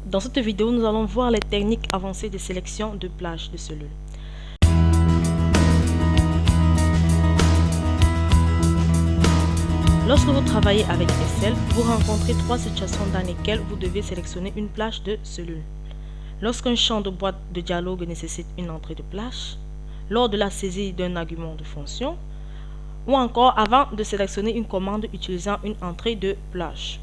Dans cette vidéo, nous allons voir les techniques avancées de sélection de plage de cellules. Lorsque vous travaillez avec Excel, vous rencontrez trois situations dans lesquelles vous devez sélectionner une plage de cellules. Lorsqu'un champ de boîte de dialogue nécessite une entrée de plage, lors de la saisie d'un argument de fonction, ou encore avant de sélectionner une commande utilisant une entrée de plage.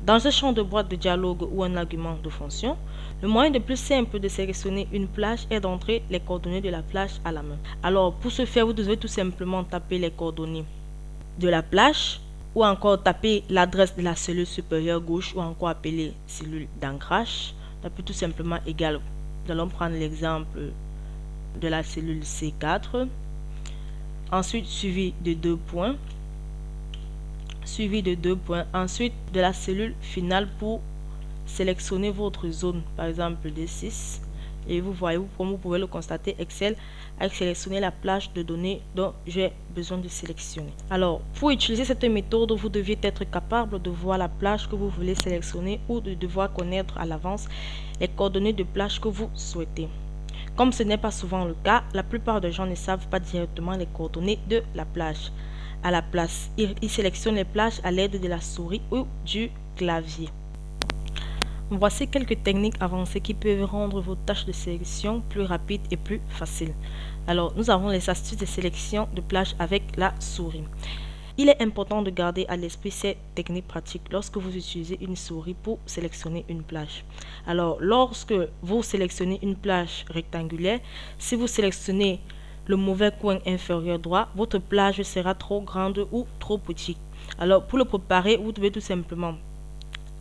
Dans un champ de boîte de dialogue ou un argument de fonction, le moyen le plus simple de sélectionner une plage est d'entrer les coordonnées de la plage à la main. Alors, pour ce faire, vous devez tout simplement taper les coordonnées de la plage ou encore taper l'adresse de la cellule supérieure gauche ou encore appelée cellule d'ancrage. Tapez tout simplement égal. Nous allons prendre l'exemple de la cellule C4. Ensuite, suivi de deux points. Ensuite de la cellule finale pour sélectionner votre zone, par exemple D6, et vous voyez, comme vous pouvez le constater, Excel a sélectionné la plage de données dont j'ai besoin de sélectionner. Alors, pour utiliser cette méthode, vous deviez être capable de voir la plage que vous voulez sélectionner ou de devoir connaître à l'avance les coordonnées de plage que vous souhaitez. Comme ce n'est pas souvent le cas, la plupart des gens ne savent pas directement les coordonnées de la plage. À la place, ils sélectionnent les plages à l'aide de la souris ou du clavier. Voici quelques techniques avancées qui peuvent rendre vos tâches de sélection plus rapides et plus faciles. Alors, nous avons les astuces de sélection de plage avec la souris. Il est important de garder à l'esprit ces techniques pratiques lorsque vous utilisez une souris pour sélectionner une plage. Alors, lorsque vous sélectionnez une plage rectangulaire, si vous sélectionnez le mauvais coin inférieur droit, votre plage sera trop grande ou trop petite. Alors, pour le préparer, vous devez tout simplement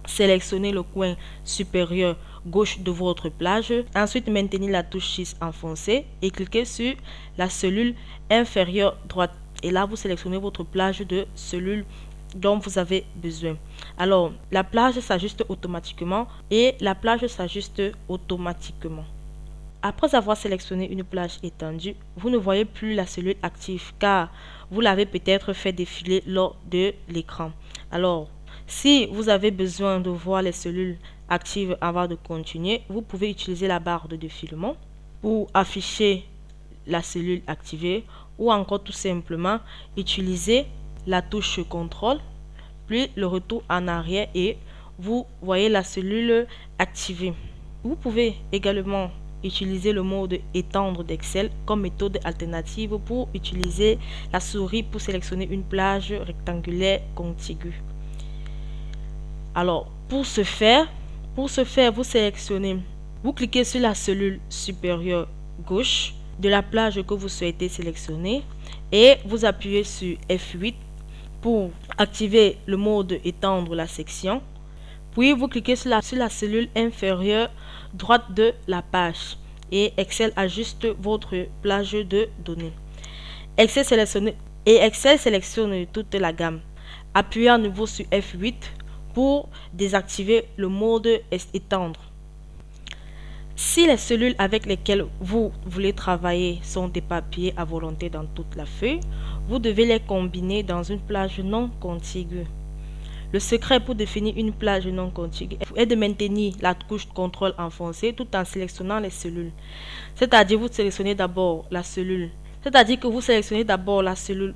sélectionner le coin supérieur gauche de votre plage. Ensuite, maintenez la touche 6 enfoncée et cliquez sur la cellule inférieure droite. Et là, vous sélectionnez votre plage de cellule dont vous avez besoin. Alors, la plage s'ajuste automatiquement et la plage s'ajuste automatiquement. Après avoir sélectionné une plage étendue, vous ne voyez plus la cellule active car vous l'avez peut-être fait défiler lors de l'écran. Alors, si vous avez besoin de voir les cellules actives avant de continuer, vous pouvez utiliser la barre de défilement pour afficher la cellule activée ou encore tout simplement utiliser la touche contrôle, puis le retour en arrière et vous voyez la cellule activée. Vous pouvez également utiliser le mode étendre d'Excel comme méthode alternative pour utiliser la souris pour sélectionner une plage rectangulaire contiguë. Alors, pour ce faire, vous cliquez sur la cellule supérieure gauche de la plage que vous souhaitez sélectionner et vous appuyez sur F8 pour activer le mode étendre la section. Puis vous cliquez sur la cellule inférieure droite de la page et Excel ajuste votre plage de données. Excel sélectionne toute la gamme. Appuyez à nouveau sur F8 pour désactiver le mode étendre. Si les cellules avec lesquelles vous voulez travailler sont éparpillées à volonté dans toute la feuille, vous devez les combiner dans une plage non contiguë. Le secret pour définir une plage non contiguë est de maintenir la touche contrôle enfoncée tout en sélectionnant les cellules. C'est-à-dire que vous sélectionnez d'abord la cellule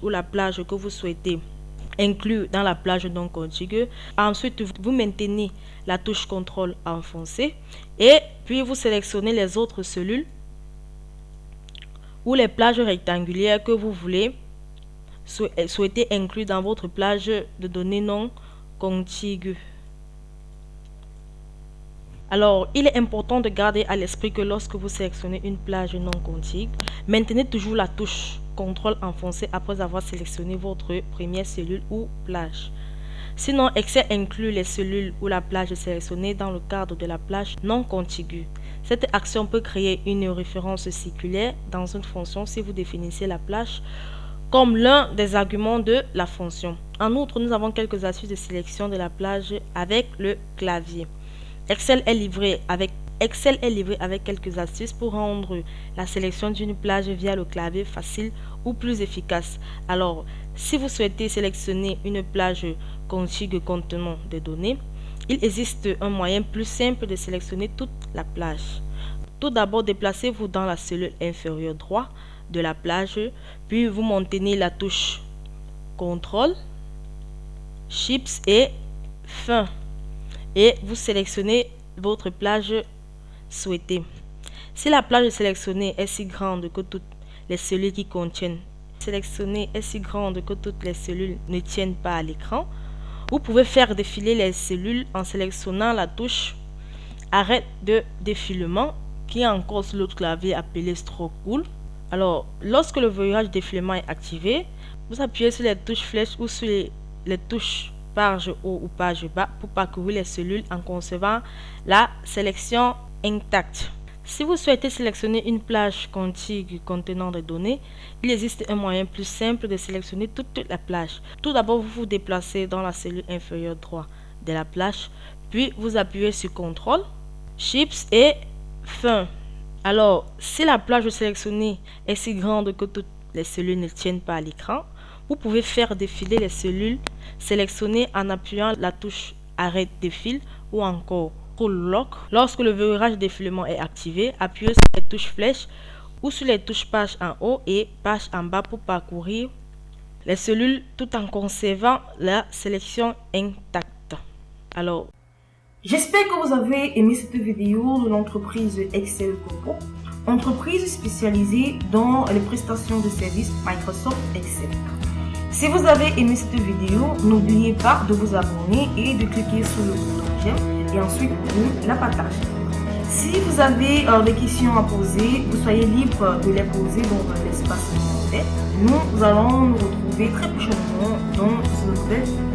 ou la plage que vous souhaitez inclure dans la plage non contiguë. Ensuite, vous maintenez la touche contrôle enfoncée et puis vous sélectionnez les autres cellules ou les plages rectangulaires que vous voulez souhaiter inclure dans votre plage de données non contiguë. Alors, il est important de garder à l'esprit que lorsque vous sélectionnez une plage non contiguë, maintenez toujours la touche contrôle enfoncée après avoir sélectionné votre première cellule ou plage. Sinon, Excel inclut les cellules ou la plage sélectionnée dans le cadre de la plage non contiguë. Cette action peut créer une référence circulaire dans une fonction si vous définissez la plage comme l'un des arguments de la fonction. En outre, nous avons quelques astuces de sélection de la plage avec le clavier. Excel est livré avec quelques astuces pour rendre la sélection d'une plage via le clavier facile ou plus efficace. Alors, si vous souhaitez sélectionner une plage contiguë contenant des données, Il existe un moyen plus simple de sélectionner toute la plage. Tout d'abord, déplacez-vous dans la cellule inférieure droite de la plage, puis vous maintenez la touche CTRL, Shift et fin et vous sélectionnez votre plage souhaitée. Si la plage sélectionnée est si grande que toutes les cellules qui contiennent ne tiennent pas à l'écran, vous pouvez faire défiler les cellules en sélectionnant la touche arrêt de défilement qui est encore sur l'autre clavier appelé Stroke Wheel. Alors, lorsque le verrouillage défilement est activé, vous appuyez sur les touches flèches ou sur les touches page haut ou page bas pour parcourir les cellules en conservant la sélection intacte. Si vous souhaitez sélectionner une plage contigue contenant des données, il existe un moyen plus simple de sélectionner toute la plage. Tout d'abord, vous vous déplacez dans la cellule inférieure droite de la plage, puis vous appuyez sur CTRL, Shift et fin. Alors, si la plage sélectionnée est si grande que toutes les cellules ne tiennent pas à l'écran, vous pouvez faire défiler les cellules sélectionnées en appuyant la touche arrêt défile ou encore Pull Lock. Lorsque le verrouillage défilement est activé, appuyez sur les touches flèches ou sur les touches page en haut et page en bas pour parcourir les cellules tout en conservant la sélection intacte. Alors, j'espère que vous avez aimé cette vidéo de l'entreprise Excel Corpo, entreprise spécialisée dans les prestations de services Microsoft Excel. Si vous avez aimé cette vidéo, n'oubliez pas de vous abonner et de cliquer sur le bouton j'aime et ensuite de la partager. Si vous avez des questions à poser, vous soyez libre de les poser dans l'espace commentaire. Nous allons nous retrouver très prochainement dans une nouvelle vidéo.